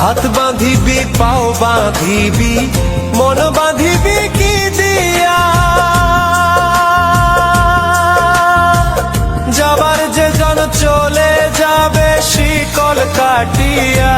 হাত বাঁধিবি পাও বাঁধিবি মন বাঁধিবি কি দিয়া, যাবার যে জন চলে যাবে শিকল কাটিয়া।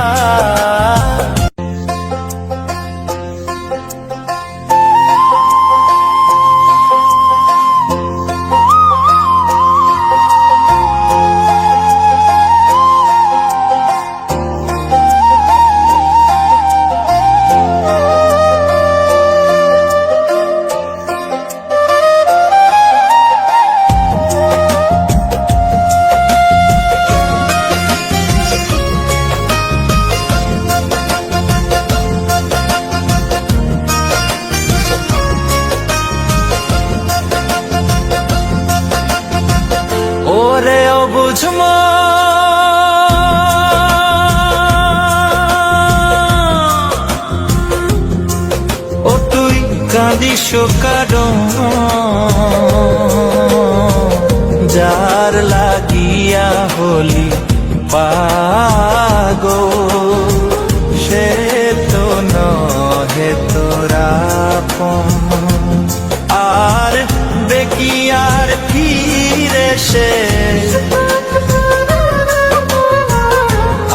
ওরে অবুঝ ও তুই কাঁদিস কারণ যার লাগিয়া হলি পাগল, সে তো নহে তোরা আর বেকিয়ার ফিরে সে,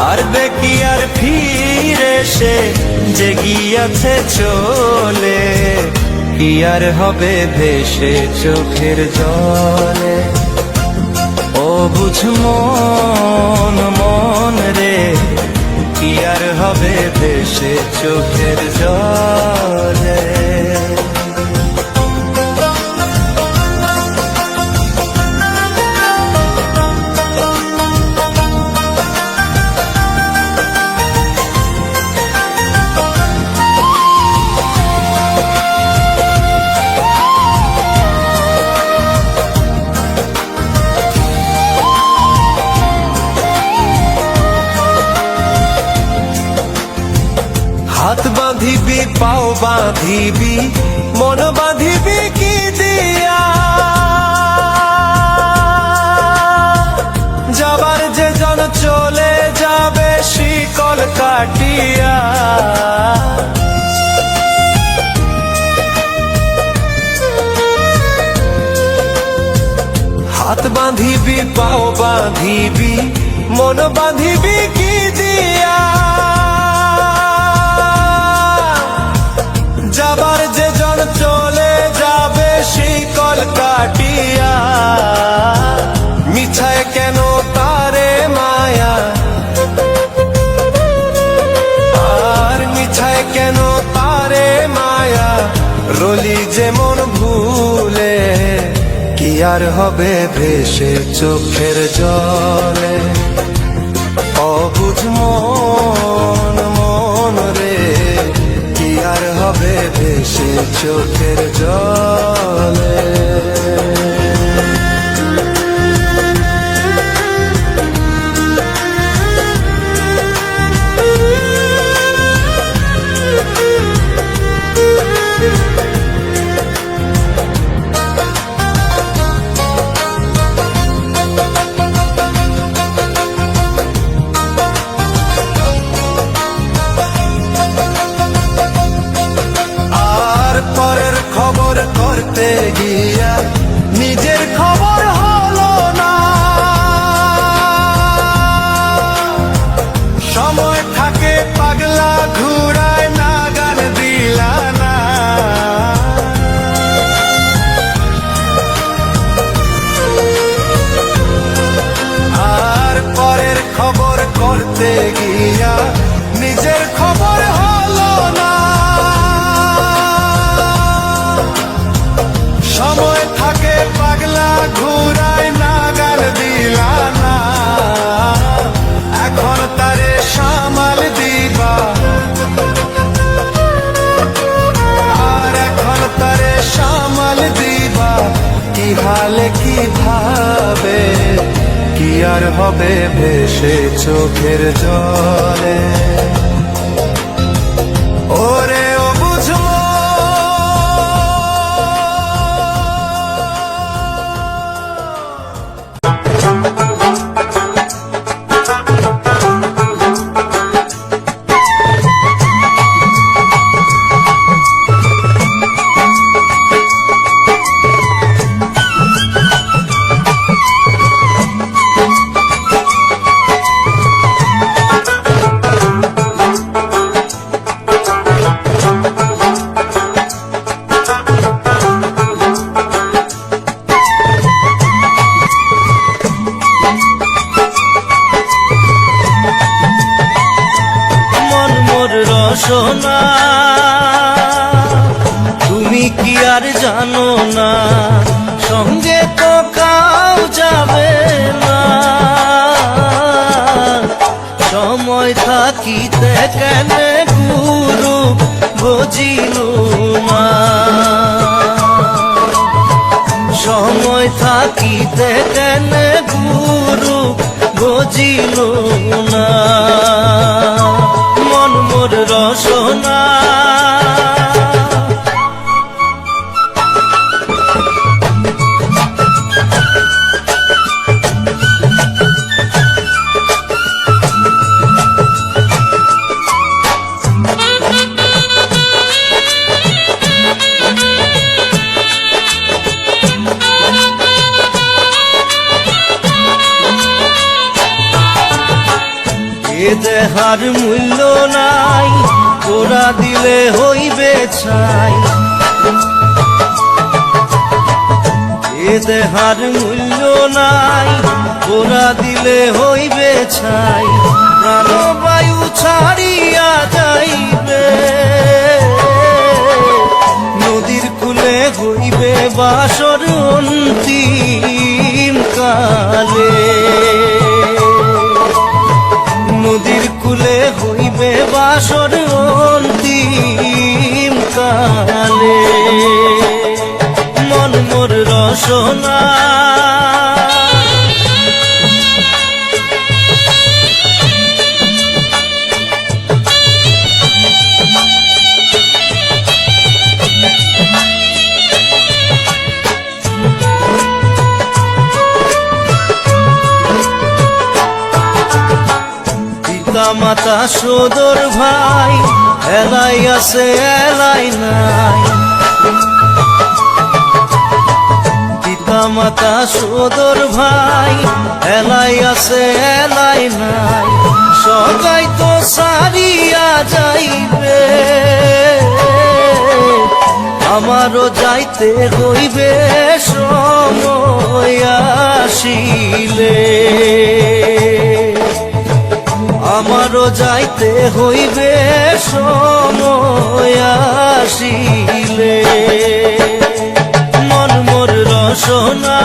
আর বেকিয়ার ফিরে সে যে গিয়াছে চলে, কি আর হবে ভেসে চোখের জলে। ও বুঝ মন মন রে, কি আর হবে ভেসে চোখের জলে। হাত বাঁধিবি পাও বাঁধিবি মন বাঁধিবি কি দিয়া, যাবার যে জন চলে যাবে শিকল কাটিয়া। হাত বাঁধিবি পাও বাঁধিবি মন বাঁধিবি কি দিয়া, যাবার যে জন চলে যাবে শিকল কাটিয়া। মিছায় কেন তারে মায়া, আর মিছায় কেন তারে মায়া, রলি যেমন ভুলে, কি আর হবে ভেসে চোখের জলে। অবুঝ মন মন রে, কি আর হবে ভেসে চোখের জলে। পরের খবর করতে গিয়া নিজের খবর হলো না, সময় থাকে পাগলা ঘুরায় নাগান দিলা না। আর পরের খবর করতে গিয়া নিজের খবর হলো না, সময় থাকে পাগলা ঘুরায় নাগাল দিলা না। এখন তারে সামাল দিবা, আর এখন তারে সামাল দিবা কি হালে কি ভাবে, কি আর হবে ভেসে চোখের জলে। ওরে ও বুঝো রসনা, তুমি কি আর জানো না সঙ্গে তো কাউ যাবে না। সময় থাকিতে কেন গুরু বুঝিল না, সময় থাকিতে কেন গুরু বুঝিল না। মন মোর রসনা, এ দেহার মূল্য নাই, তোরা দিলে হইবে ছাই। এ দেহার মূল্য নাই, তোরা দিলে হইবে ছাই। প্রাণবায়ু ছাড়িয়া যাইবে, নদীর কূলে হইবে বাসর অন্তিম কালে। নদীর কূলে হইবে বাসর অন্তিম কালে। মন মোর রসনা, মাতা সদর ভাই এলাই আছে এলাই নাই। পিতা মাতা সদর ভাই এলাই আছে এলাই নাই। সবাই তো সারিয়া যাইবে, আমারও যাইতে হইবে সময় আসিলে। আমারও যাইতে হইবে সময় আসিলে। মন মোর রসনা,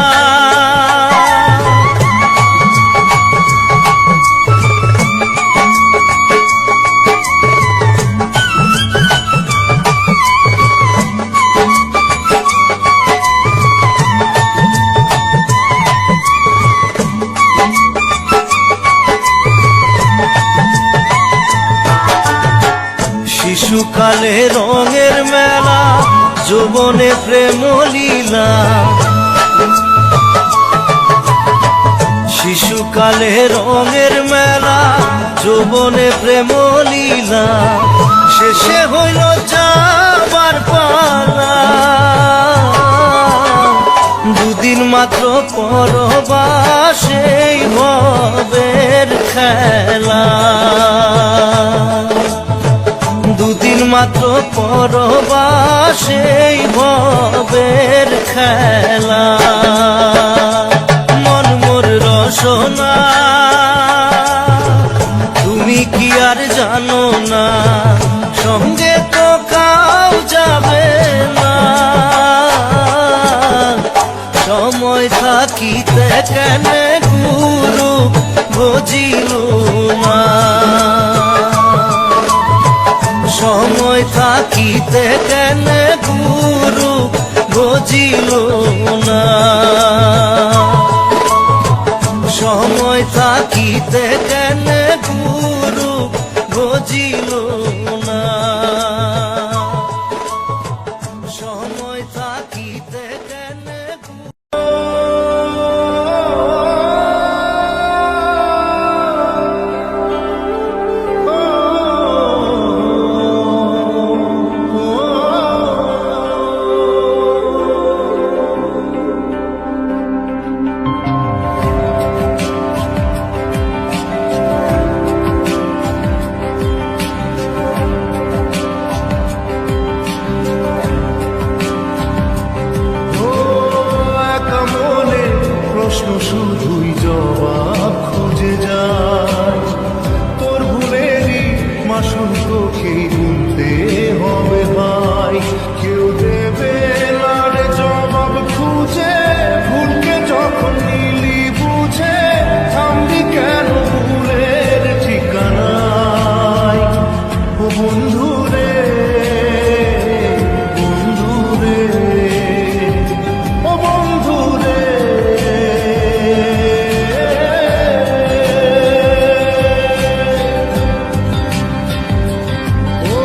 শিশুকালে রঙের মেলা, যৌবনে প্রেম লীলা। শিশুকালে রঙের মেলা, যৌবনে প্রেম লীলা। শেষে হইল যাবার পালা, দুদিন মাত্র পরবাসেই ভবের খেলা। দুদিন মাত্র পরবাসেই ভবের খেলা। মন মোর রসনা, তুমি কি আর জানো না সঙ্গে তো কাউ যাবে না। সময় থাকিতে কেন গুরু বুঝিল না, সময় থাকিতে কেন গুরু বুঝিল না। সময় থাকিতে কেন গুরু বুঝিল না। সময় থাকিতে কেন আসল তোকেই গুনতে হবে ভাই, কেউ দেবে না রে জবাব খুঁজে, ভুলকে যখন নিলি বুঝে থামবি কেন ভুলের ঠিকানায়। ও বন্ধু রে, বন্ধু রে, ও বন্ধু রে। ও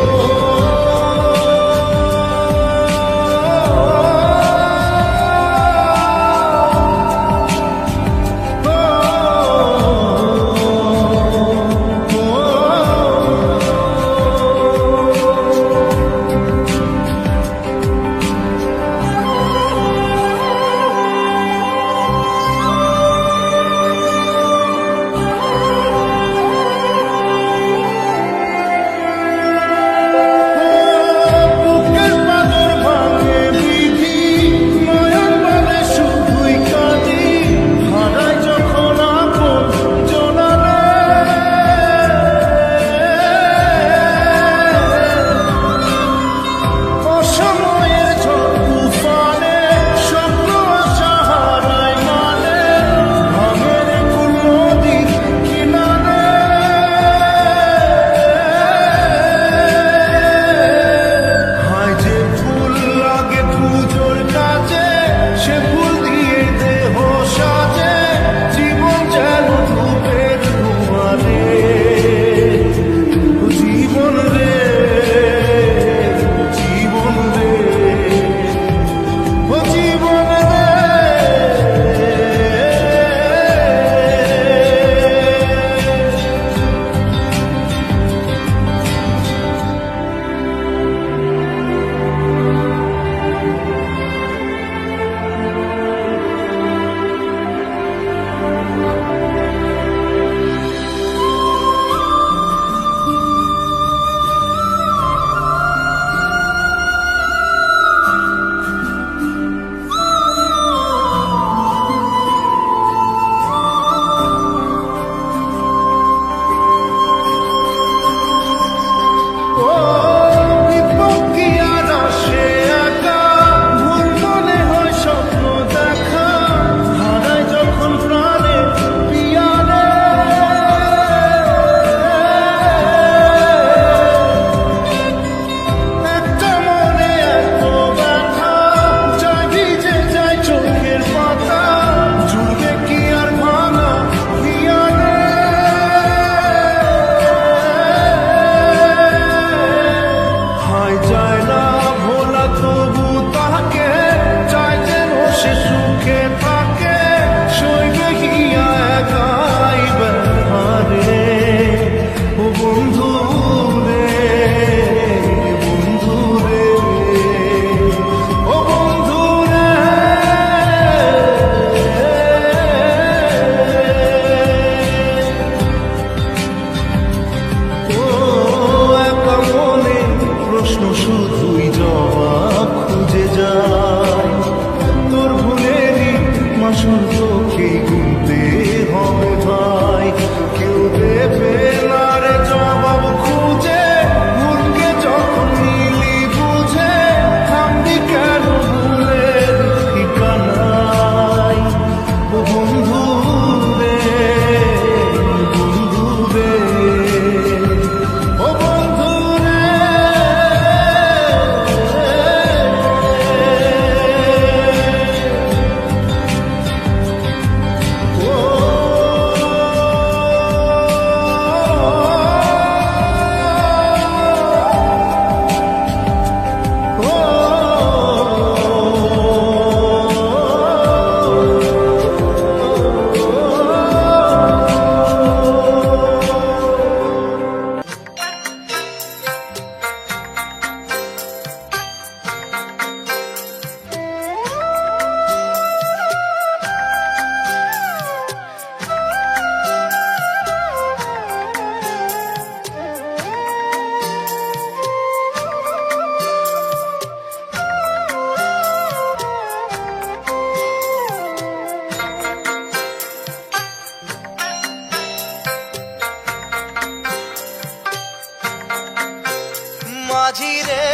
মাঝি রে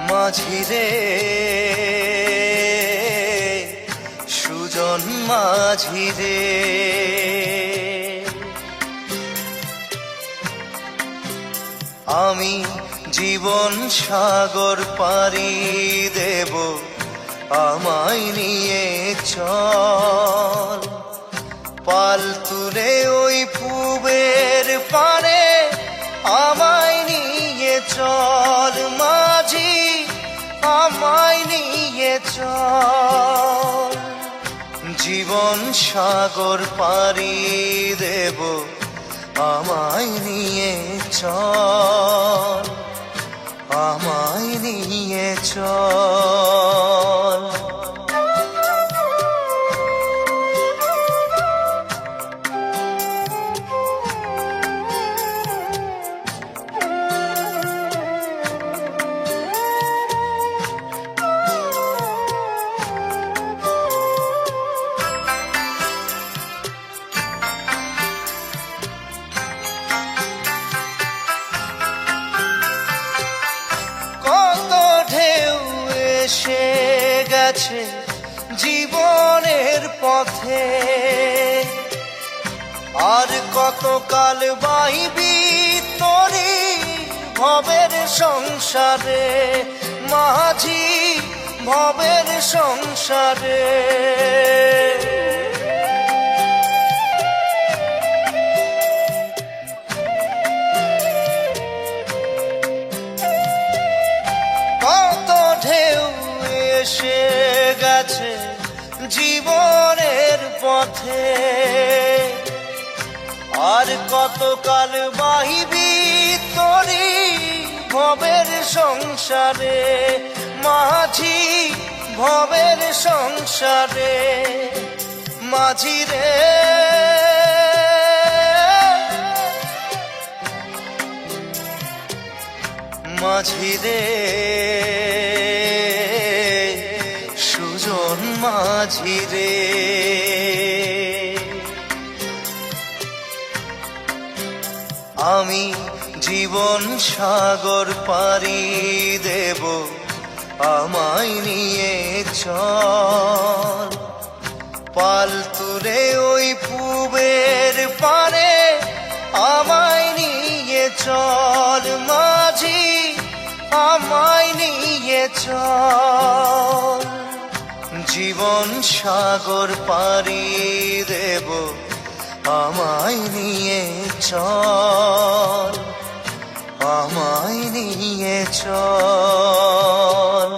মাঝি রে সুজন মাঝি রে আমি জীবন সাগর পাড়ি দেব আমায় নিয়ে চল পাল তুলে ওই পুবের পারে আমায় নিয়ে চল মাঝি আমায় নিয়ে চল জীবন সাগর পাড়ি দেব আমায় নিয়ে চল আমায় নিয়ে চল এসে গেছে জীবনের পথে আর কতকাল বাইবি তোরি ভবের সংসারে মাঝি ভবের সংসারে এসে গেছে জীবনের পথে আর কতকাল বাহিবি তোরি ভবের সংসারে মাঝি ভবের সংসারে মাঝি রে মাঝি রে সুজন মাঝি রে আমি জীবন সাগর পাড়ি দেব আমায় নিয়ে চল পাল তুলে ওই পুবের পারে আমায় নিয়ে চল মাঝি আমায় নিয়ে চল জীবন সাগর পাড়ি দেব আমায় নিয়ে চল আমায় নিয়ে চল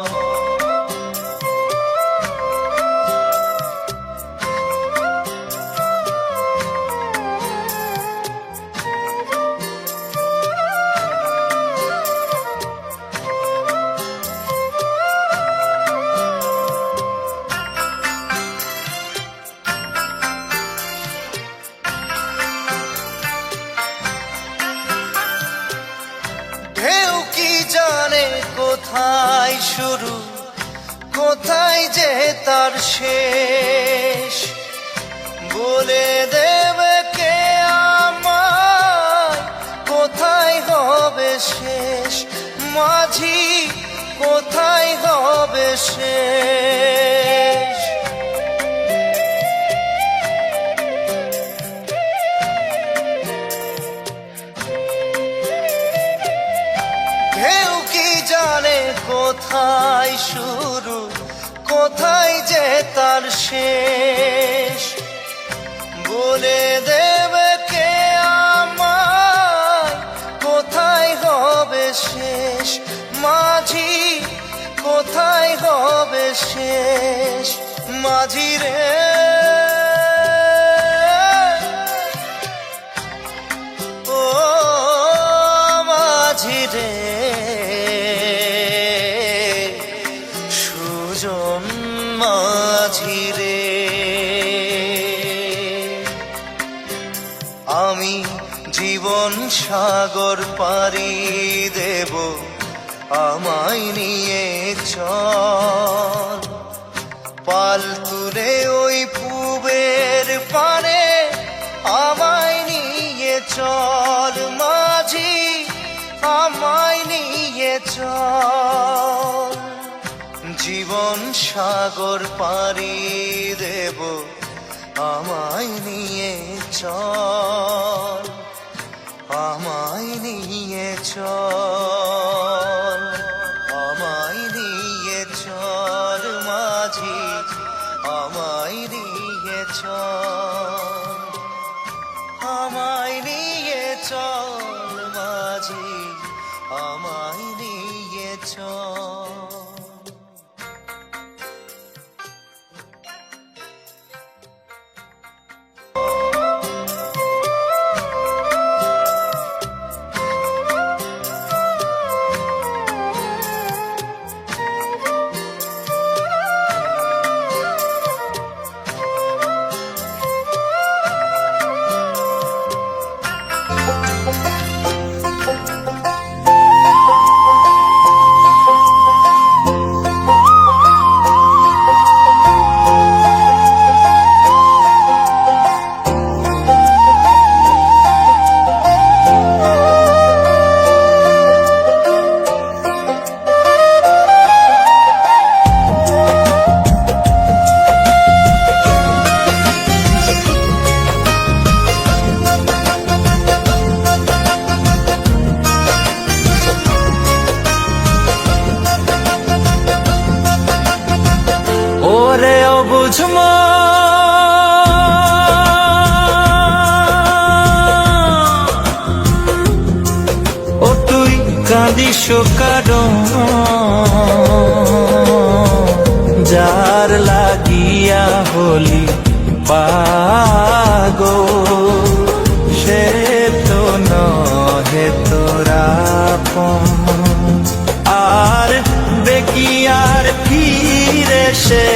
জানে কোথায় শুরু কোথায় যে তার শেষ বলে দেবে কে আমায় কোথায় হবে শেষ মাঝি কোথায় হবে শেষ কোথায় শুরু কোথায় যে তার শেষ বলে দেবে কে আমায় কোথায় হবে শেষ মাঝি কোথায় হবে শেষ মাঝি রে ও মাঝি রে সুজন মাঝি রে আমি জীবন সাগর পাড়ি দেব আমায় নিয়ে চল পাল তুলে ওই পুবের পারে আমায় নিয়ে চল মাঝি, আমায় নিয়ে চল। জীবন সাগর পাড়ি দেব, আমায় নিয়ে চল, আমায় নিয়ে চল, আমায় নিয়ে চল মাঝি, আমায় নিয়ে চল, আমায় নিয়ে চল মাঝি, আমায় নিয়ে চল। ওরে অবুঝমা ও তুই কাঁদিস কারণ যার লাগিয়া হলি পাগল, সে তো নহে তোরা আর দেখি আর ফিরে সে,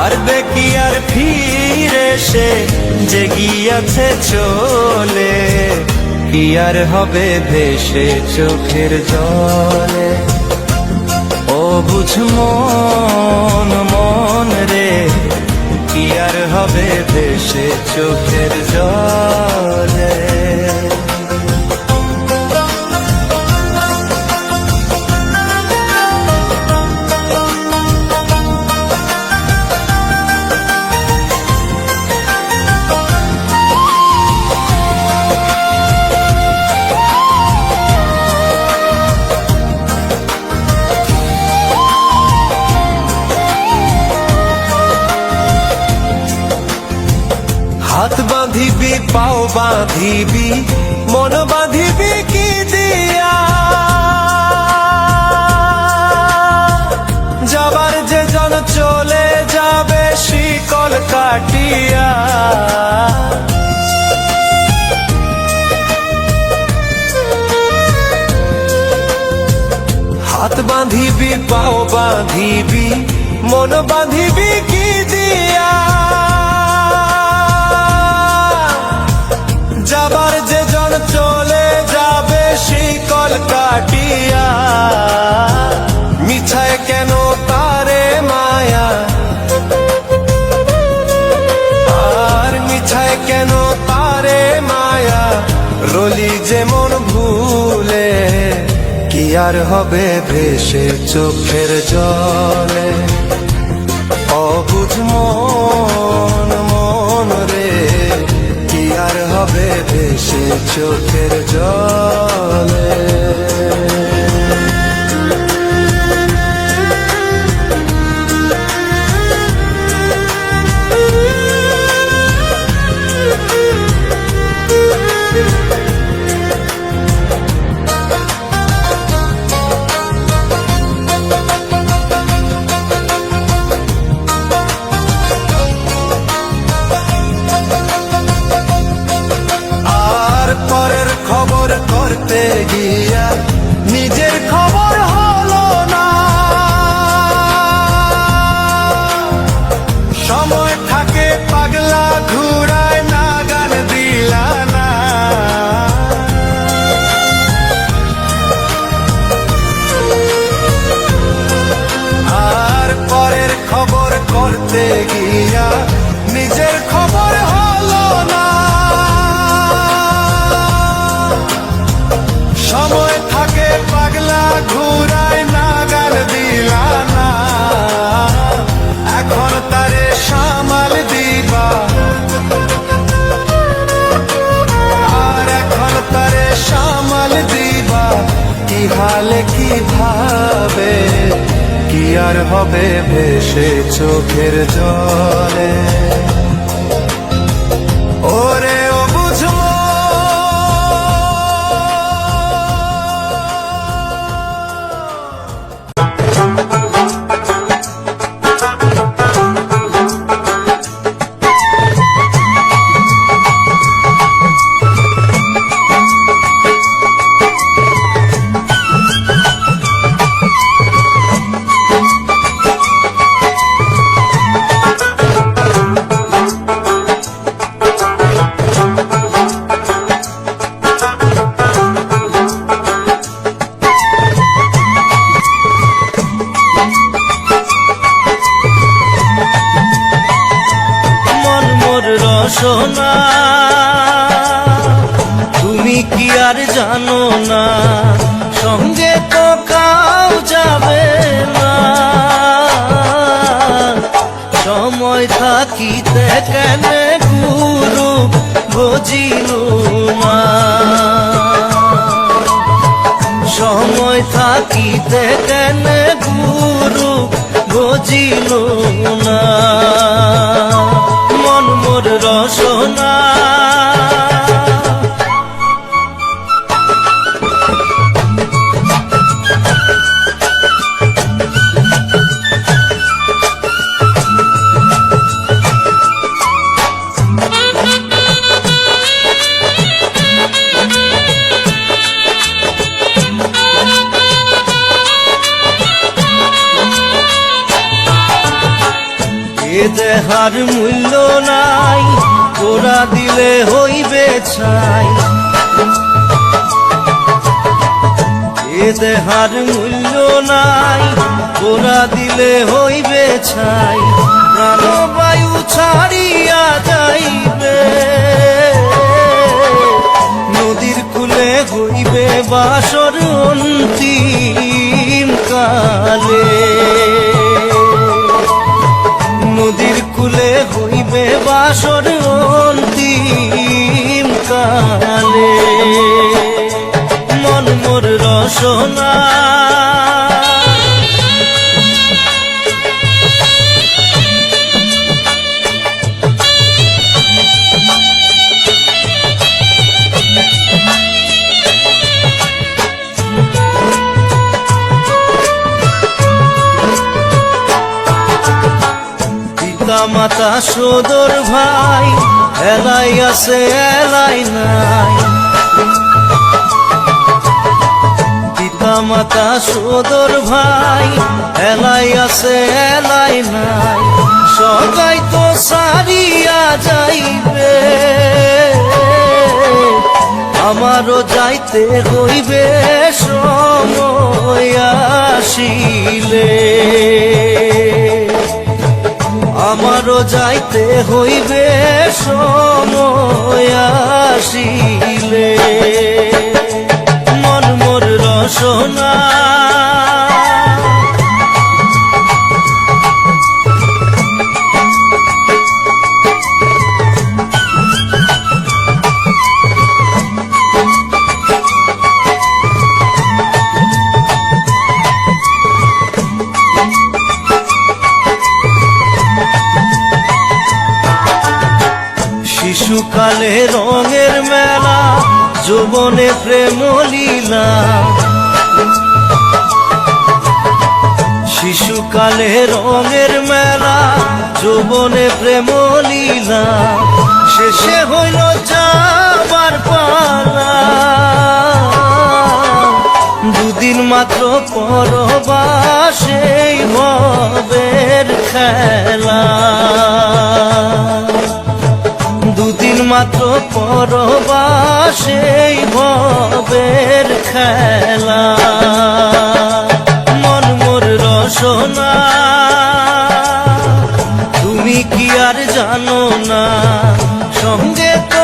আর দেখি আর ফিরে সে যে গিয়াছে চলে, কি আর হবে ভেসে চোখের জলে। ও বুঝ মন মন রে, কি আর হবে ভেসে চোখের জলে। হাত বাঁধিবি পাও বাঁধিবি মন বাঁধিবি কি দিয়া, যাবার যে জন চলে যাবে শিকল কাটিয়া। হাত বাঁধিবি পাও বাঁধিবি মন বাঁধিবি কি দিয়া, যাবার যে জন চলে যাবে শিকল কাটিয়া। মিছায় কেন তারে মায়া, আর মিছায় কেন তারে মায়া, রলি যেমন ভুলে, কি আর হবে ভেসে চোখের জলে। অবুঝ মন মন রে, কি আর হবে ভেসে চোখের জলে। পরের খবর আর হবে ভেসে চোখের জলে। ওরে ও বুঝবো রসনা, তুমি কি আর জানো না সঙ্গে তো কাউ যাবে না। সময় থাকিতে কেন গুরু বুঝিলু না, সময় থাকিতে কেন গুরু বুঝিলু না। মন মোর রসনা, এ দেহার মূল্য নাই, ওরা দিলে হইবে ছাই। এ দেহার মূল্য নাই, ওরা দিলে হইবে ছাই। প্রাণবায়ু ছাড়িয়া যাইবে, নদীর কূলে হইবে বাসর অন্তিম কালে। নদীর কূলে হইবে বাসর অন্তিম কালে। মন মোর রসনা, মাতা সদর ভাই এলাই আছে এলাই নাই। পিতা মাতা সদর ভাই এলাই আছে এলাই নাই। সবাই তো সারিয়া যাইবে, আমারও যাইতে হইবে সময় আসিলে। আমারও যাইতে হইবে সময় আসিলে। মন মোর রসনা, শিশুকালে রঙের মেলা, যৌবনে প্রেম লীলা। শিশুকালে রঙের মেলা, যৌবনে প্রেম লীলা। শেষে হইল যাবার পালা, দুদিন মাত্র পরবাসেই ভবের খেলা। দুদিন মাত্র পরবাসেই ভবের খেলা। মন মোর রসনা, তুমি কি আর জানো না সঙ্গে তো